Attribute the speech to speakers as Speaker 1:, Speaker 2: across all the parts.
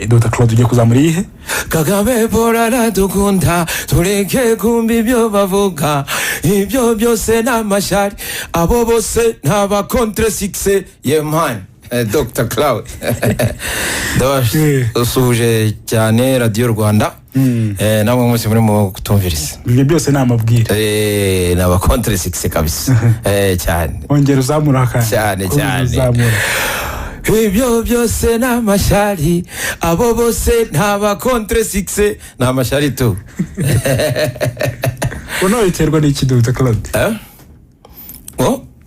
Speaker 1: Dr. Claude ugiye kuzamura iyihe?
Speaker 2: Kagame bora radukunda tureke kumbi ibyo bavuga ibyo byose n'amashari abo bose ntaba contre succès yemani. Dr. Claude usuje cyane Radio Rwanda namwe mwese muri mu kutumviriza
Speaker 1: ibyo byose n'amabwira
Speaker 2: n'aba contre succès kabisa cyane
Speaker 1: ongera uzamura
Speaker 2: cyane ibyo byose n'amashari abo bose ntaba contre succès n'amashari tu
Speaker 1: uno biterwa n'iki Dr. Claude?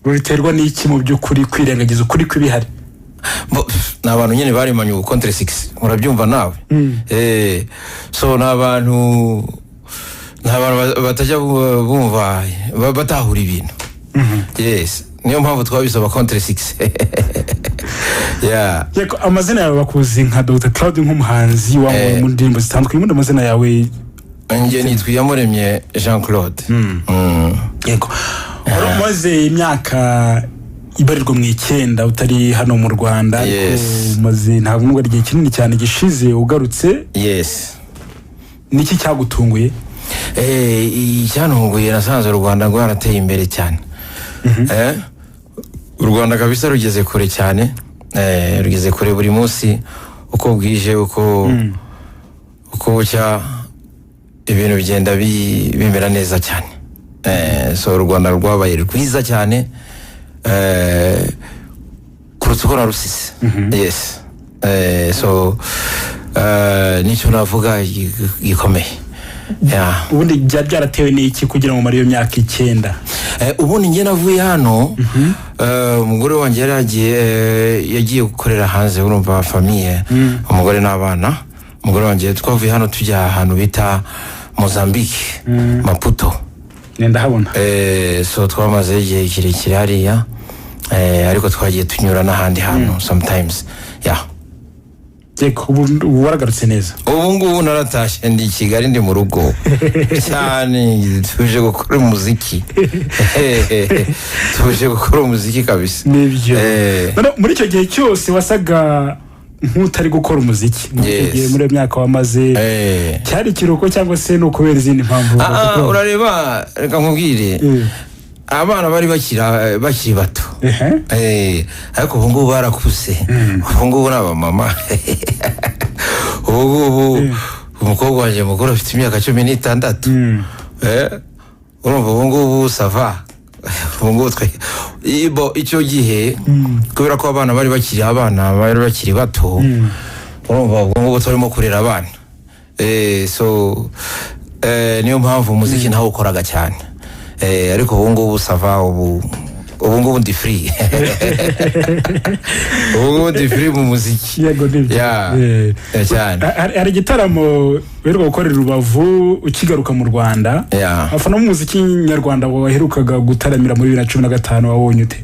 Speaker 1: Biterwa n'iki mu by'ukuri kwirengagiza ukuri kw'ibihari?
Speaker 2: N'abantu nyine barimanye ubu contre succès murabyumva nawe so n'abantu batajya bumva batahura ibintu yes niyo mpamvu twabisaba contre succès.
Speaker 1: Yego amazina yawe bakuzi nka Dr. Claude nk'umuhanzi wa mu ndirimbo zitandukanye mu amazina yawe
Speaker 2: nge nitwa Iyamuremye Jean Claude.
Speaker 1: Yego umaze imyaka ibarirwa mu 9 utari hano mu Rwanda maze ntabwo ngo igihe kinini cyane gishize ugarutse.
Speaker 2: Yes.
Speaker 1: Niki cyagutunguye?
Speaker 2: Icyantunguye nasanze u Rwanda rwarateye imbere cyane. U Rwanda kabisa rugeze kure cyane. Rugeze kure buri munsi uko bwije uko bucya ibintu bigenda bimera neza cyane. So u Rwanda rwabaye rwiza cyane kurutse uko narusise. Yes. So nicyo navuga gikomeye.
Speaker 1: Ubundi byaratewe n'iki kugira ngo muri iyo myaka 9?
Speaker 2: Ubundi nge navuye hano umugore wanjye yagiye gukorera hanze urumva famille umugore n'abana. Umugore wanjye twavuye hano tujya ahantu bita Mozambique Maputo.
Speaker 1: Nenda habona
Speaker 2: so twamaze igihe kirekire hariya ariko twagiye tunyura n'ahandi hantu sometimes.
Speaker 1: Yego ubu waragarutse neza?
Speaker 2: Ubu ngubu naratashye ndi Kigali ndi mu rugo cyane tuje gukora umuziki. Tuje gukora umuziki kabisa.
Speaker 1: Nibyo. Muri icyo gihe cyose wasaga nk'utari gukora umuziki muri myaka wamaze cyari kiruko cyangwa se no kubera izindi mpamvu?
Speaker 2: Urareba reka nkubwire abana bari bakiri bato ariko ubu ngubu barakuze. Ubu ngubu n'aba mama ubu umukobwa wanjye mukuru afite imyaka 16 urumva ubu ngubu sava. Ubu ngubu icyo gihe kubera ko abana bari bakiri bato urumva ubu ngubu turimo kurera abana so niyo mpamvu umuziki ntawo ukoraga cyane ariko ubu ngubu sava ubu ngubu ndi free. Ubu ngubu ndi free mu muziki.
Speaker 1: Yego nibyo.
Speaker 2: Cyane.
Speaker 1: Hari igitaramo beruka gukorera Rubavu ukigaruka mu Rwanda. Afana mu muziki nyarwanda waherukaga gutaramira muri 2015 wabonye ute?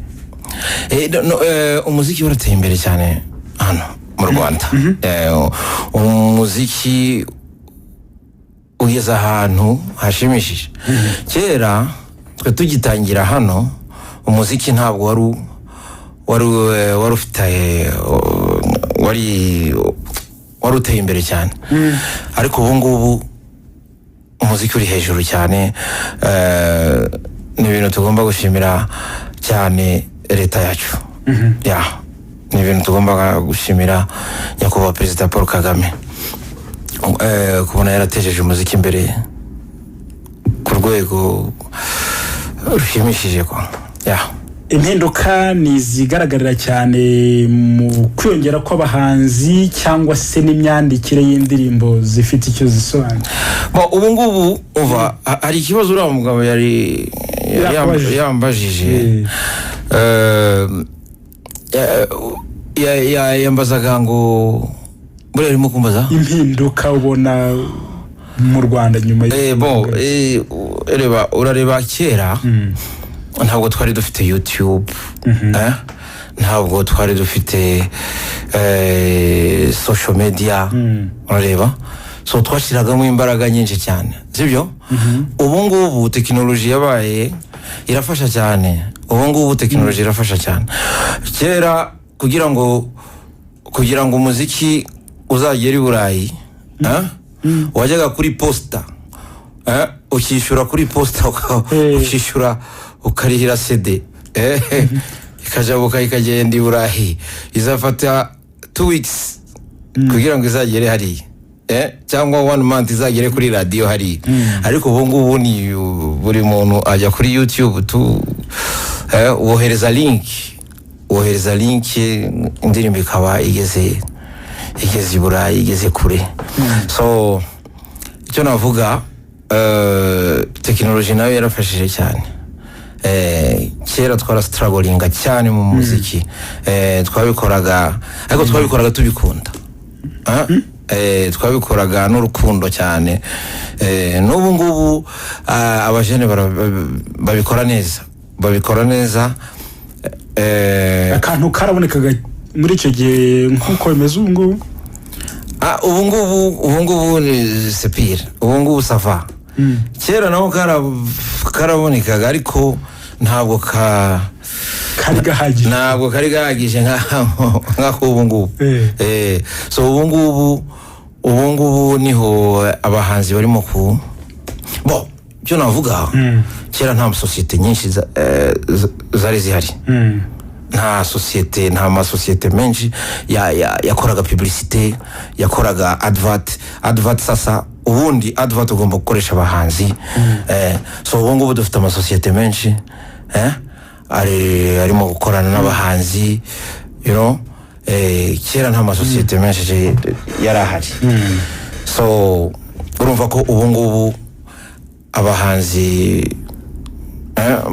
Speaker 2: Umuziki warateye imbere cyane hano mu Rwanda. Umuziki ugeze ahantu hashimishije. Kera twe tugitangira hano umuziki ntabwo wari ufite wari uteye imbere cyane ariko ubu ngubu umuziki uri hejuru cyane. Ni ibintu tugomba gushimira cyane leta yacu. Ni ibintu tugomba gushimira nyakubahwa Perezida Paul Kagame kubona yaratejeje umuziki imbere ku rwego rushimishije ko.
Speaker 1: Impinduka ni zigaragarira cyane mu kwiyongera kw'abahanzi cyangwa se n'imyandikire y'indirimbo zifite icyo zisobanura.
Speaker 2: Ubu ngubu uva hari ikibazo uriya mugabo yambajije yambazaga ngo buriya arimo kumbaza
Speaker 1: impinduka ubona mu Rwanda nyuma
Speaker 2: reba urareba kera ntabwo twari dufite YouTube ntabwo twari dufite social media urareba so twashiragamo imbaraga nyinshi cyane sibyo. Ubu ngubu technology yabaye irafasha cyane. Ubu ngubu technology irafasha cyane. Kera kugira ngo umuziki uzagera i Burayi wajyaga kuri posta ukishyura kuri posta ukishyura ukarihira CD ikajabuka ikagenda i Burayi izafata 2 weeks kugira ngo izagere hariya cyangwa 1 month izagere kuri radio hariya ariko ubu ngubu ni buri muntu ajya kuri YouTube wohereza link indirimbo ikaba igeze i Burayi igeze kure so icyo navuga technology nayo yarafashije cyane kera strugglinga cyane mu muziki twabikoraga ariko twabikoraga tubikunda twabikoraga n'urukundo cyane n'ubu ngubu abajene babikora neza
Speaker 1: akantu karabonekaga muri icyo gihe nk'uko bimeze ubu
Speaker 2: ngubu ni sepire ubu ngubu sava kera naho karabonekaga ariko ntabwo kari gahagije nk'ako ubu ngubu so ubu ngubu niho abahanzi barimo icyo navuga kera nta sosiyete nyinshi zari zihari nta masosiyete menshi yakoraga publicité yakoraga advert sasa ubundi advert ugomba gukoresha abahanzi so ubu ngubu dufite amasosiyete menshi arimo gukorana n'abahanzi kera nta masosiyete menshi yari ahari so urumva ko ubu ngubu abahanzi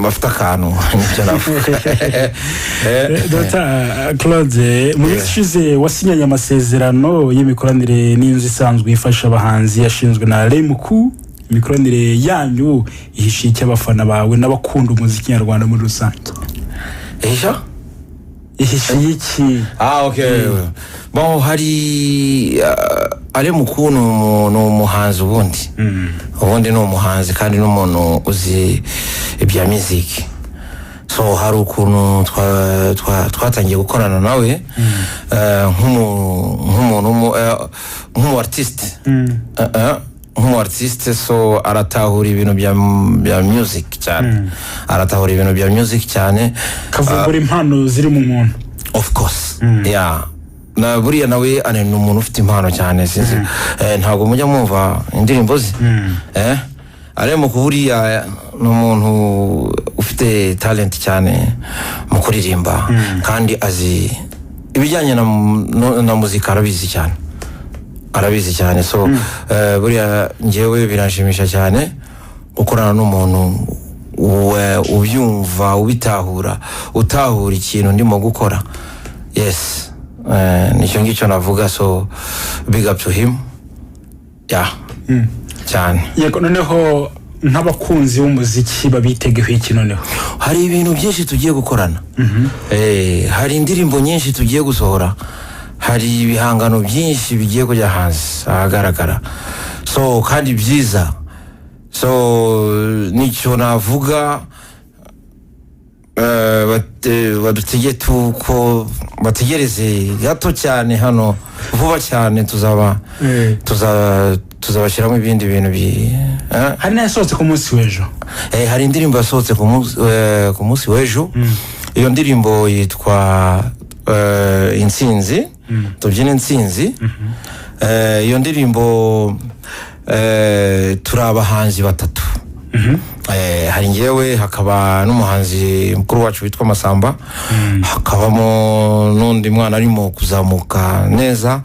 Speaker 2: bafite akantu n'ibyo navuga
Speaker 1: Dr. Claude mu minsi ishize wasinyanye amasezerano y'imikoranire n'inzu isanzwe ifasha abahanzi yashinzwe na Remuku imikoranire yanyu ihishiye icy'abafana bawe n'abakunda umuziki nyarwanda muri rusange ihishiye iki
Speaker 2: okay hari Remuku ni umuhanzi ubundi ni umuhanzi kandi n'umuntu uzi ibya muziki so hari ukuntu twatangiye gukorana nawe nk'umu-artiste so aratahura ibintu bya music cyane
Speaker 1: kavumbura impano ziri mu muntu
Speaker 2: of course na buriya nawe ni umuntu ufite impano cyane sinzi ntabwo mujya mwumva indirimbo ze arimo kuburiya ni umuntu ufite talent cyane mu kuririmba kandi azi ibijyanye na muzika arabizi cyane so buriya njyewe biranshimisha cyane gukorana n'umuntu ubyumva utahura ikintu ndimo gukora yes nicyo ngicyo navuga so big up to him cyane
Speaker 1: yego noneho nk'abakunzi b'umuziki babitegeho iki noneho
Speaker 2: hari ibintu byinshi tugiye gukorana hari indirimbo nyinshi tugiye gusohora hari ibihangano byinshi bigiye kujya hanze ahagaragara so kandi byiza so nicyo navuga bategereze gato cyane hano vuba cyane tuzabashyiramo ibindi bintu
Speaker 1: hari n'ayasohotse ku munsi w'ejo
Speaker 2: hari indirimbo yasohotse ku munsi w'ejo iyo ndirimbo yitwa Intsinzi tubyina Intsinzi iyo ndirimbo turi abahanzi batatu hari njyewe hakaba n'umuhanzi mukuru wacu witwa Masamba hakabamo n'undi mwana arimo kuzamuka neza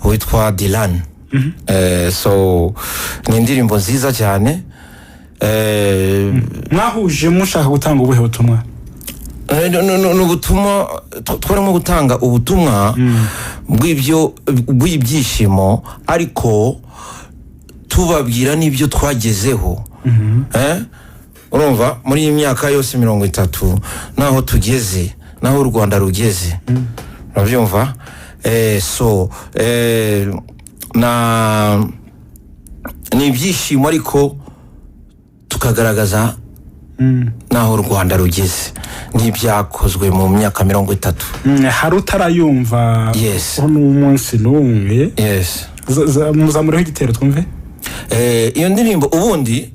Speaker 2: witwa Dylan so ni indirimbo nziza cyane
Speaker 1: mwahuje mushaka gutanga ubuhe butumwa
Speaker 2: n'ubutumwa twarimo gutanga ubutumwa bw'ibyishimo ariko tubabwira n'ibyo twagezeho urumva muri iyi myaka yose 30 naho tugeze naho u Rwanda rugeze urabyumva so ni ibyishimo ariko tukagaragaza naho u Rwanda rugeze n'ibyakozwe mu myaka 30.
Speaker 1: hari utarayumva
Speaker 2: Yes.
Speaker 1: n'umunsi n'umwe
Speaker 2: Yes.
Speaker 1: muzamureho igitero twumve.
Speaker 2: Iyo ndirimbo ubundi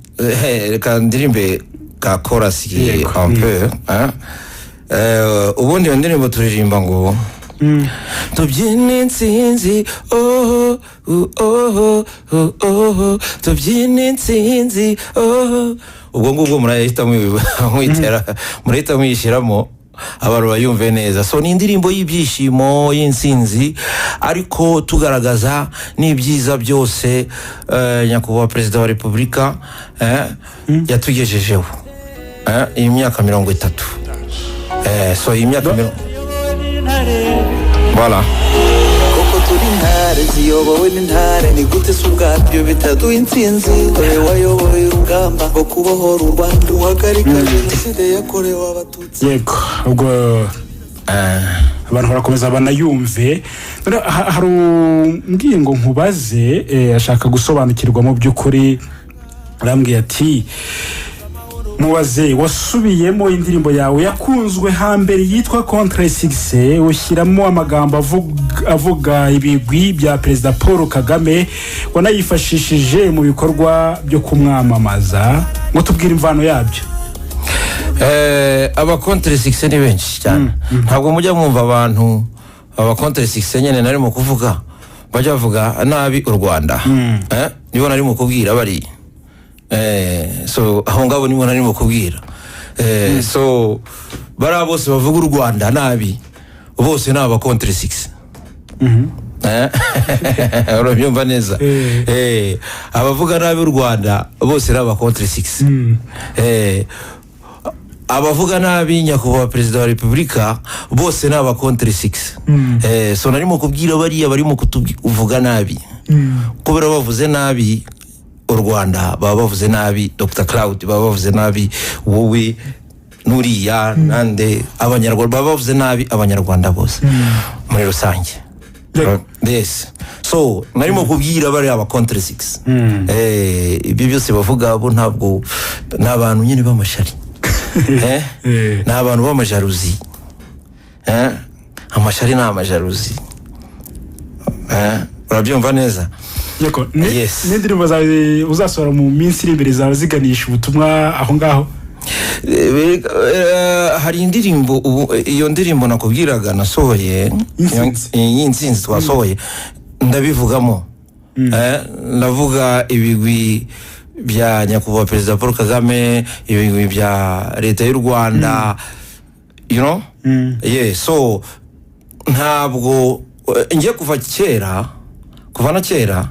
Speaker 2: reka ndirimbe ka chorus un peu, ubundi iyo ndirimbo turirimba ngo tubyine intsinzi tubyine intsinzi ubwo ngubwo murahita muyishyiramo abantu bayumve neza. So ni indirimbo y'ibyishimo y'intsinzi ariko tugaragaza n'ibyiza byose nyakubahwa perezida wa repubulika yatugejejeho iyi myaka 30. So iyi myaka voilà.
Speaker 3: Koko turi intare ziyobowe n'intare ni gute se ubwabyo bitaduha intsinzi dore wayoboye urugamba ngo kubohora u Rwanda uhagarika jenoside yakorewe abatutsi.
Speaker 1: Yego ubwo abantu barakomeza banayumve. Hari umbwiye ngo nkubaze ashaka gusobanukirwa mu by'ukuri, arambwiye ati mubaze wasubiyemo indirimbo yawe yakunzwe hambere yitwa Contre Succès, ushyiramo amagambo avuga ibigwi bya Perezida Paul Kagame wanayifashishije mu bikorwa byo kumwamamaza, ngo tubwire imvano yabyo.
Speaker 2: Aba Contre Succès ni benshi cyane, ntabwo mujya mwumva abantu aba Contre Succès nyene narimo kuvuga bajya bavuga nabi u Rwanda, nibo narimo kubwira bari so aho ngabo nibo narimo kubwira, so bara bose bavuga u Rwanda nabi bose naba Contre Succès. Urabyumva neza? Abavuga nabi u Rwanda bose naba Contre Succès. Abavuga nabi nyakubahwa perezida wa repubulika bose naba Contre Succès. So narimo kubwira bariya barimo kutuvuga nabi kubera bavuze nabi u Rwanda, baba bavuze nabi Dr. Claude, baba bavuze nabi wowe nuriya nande, abanyarwanda baba bavuze nabi abanyarwanda bose muri rusange. Yes. So narimo kubwira bari aba Contre Succès. Ibyo byose bavuga bo ntabwo n'abantu nyine b'amashari. N'abantu b'amajaruzi. Amashari n'amajaruzi. Urabyumva neza?
Speaker 1: Yego, n'indirimbo zawe uzasohora mu minsi iri imbere zawe ziganisha ubutumwa aho ngaho?
Speaker 2: Hari indirimbo, iyo ndirimbo nakubwiraga nasohoye y'intsinzi twasohoye ndabivugamo. Ndavuga ibigwi bya nyakubahwa perezida Paul Kagame, ibigwi bya leta y'u Rwanda, you know? So ntabwo ngiye kuva na kera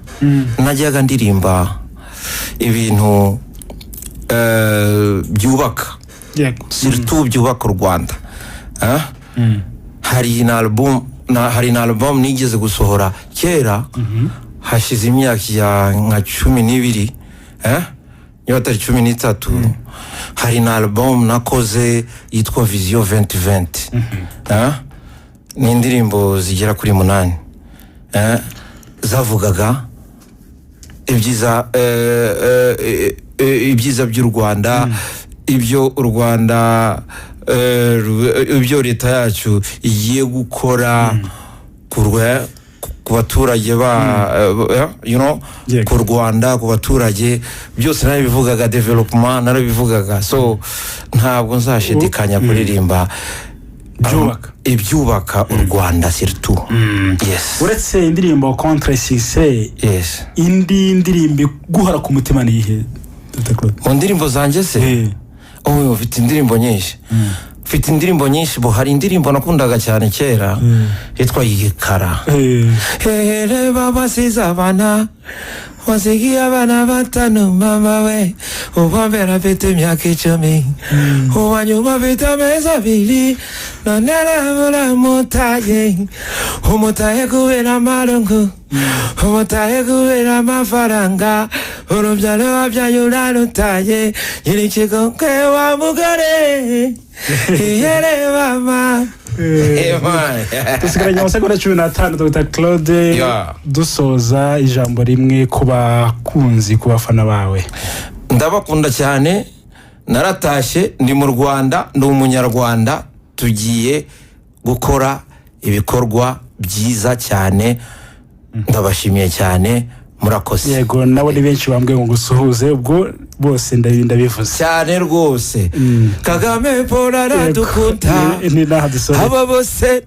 Speaker 2: najyaga ndirimba ibintu byubaka, surtout byubaka u Rwanda. Hari na album nigeze gusohora kera hashize imyaka ya nka 12 niba atari 13. Hari na album nakoze yitwa Vision 2020. Ni indirimbo zigera kuri 8 zavugaga ibyiza by'u Rwanda, ibyo u Rwanda, ibyo leta yacu igiye gukora ku baturage you know, ku Rwanda, ku baturage byose narabivugaga, development narabivugaga. So ntabwo nzashidikanya kuririmba ibyubaka u Rwanda surtout. Yes.
Speaker 1: Uretse indirimbo Contre Succès, indi ndirimbo guhara ku mutima ni ihe?
Speaker 2: Mu ndirimbo zanjye se ufite indirimbo nyinshi. Ufite indirimbo nyinshi, bo hari indirimbo nakundaga cyane kera yitwa Yikara. Reba basiza abana wasigiye abana batanu mama we, uwambere afite imyaka 10, uwanyuma afite amezi 2, none aramutaye, umutaye kubera amarungu, umutaye kubera amafaranga, urubyaro wabyaye urarutaye, nyir'ikigonke wa mugore ihere mama.
Speaker 1: Tusigaranye amasegonda 15 Dr. Claude, dusoza ijambo rimwe ku bakunzi, ku bafana bawe.
Speaker 2: Ndabakunda cyane naratashye ndi mu Rwanda ndi umunyarwanda tugiye gukora ibikorwa byiza cyane ndabashimiye cyane murakoze.
Speaker 1: Yego nabo ni benshi bambwiye ngo gusuhuze ubwo bose ndabivuze
Speaker 2: cyane rwose. Kagame Paul aradukunda
Speaker 1: ni naha dusore
Speaker 2: aba bose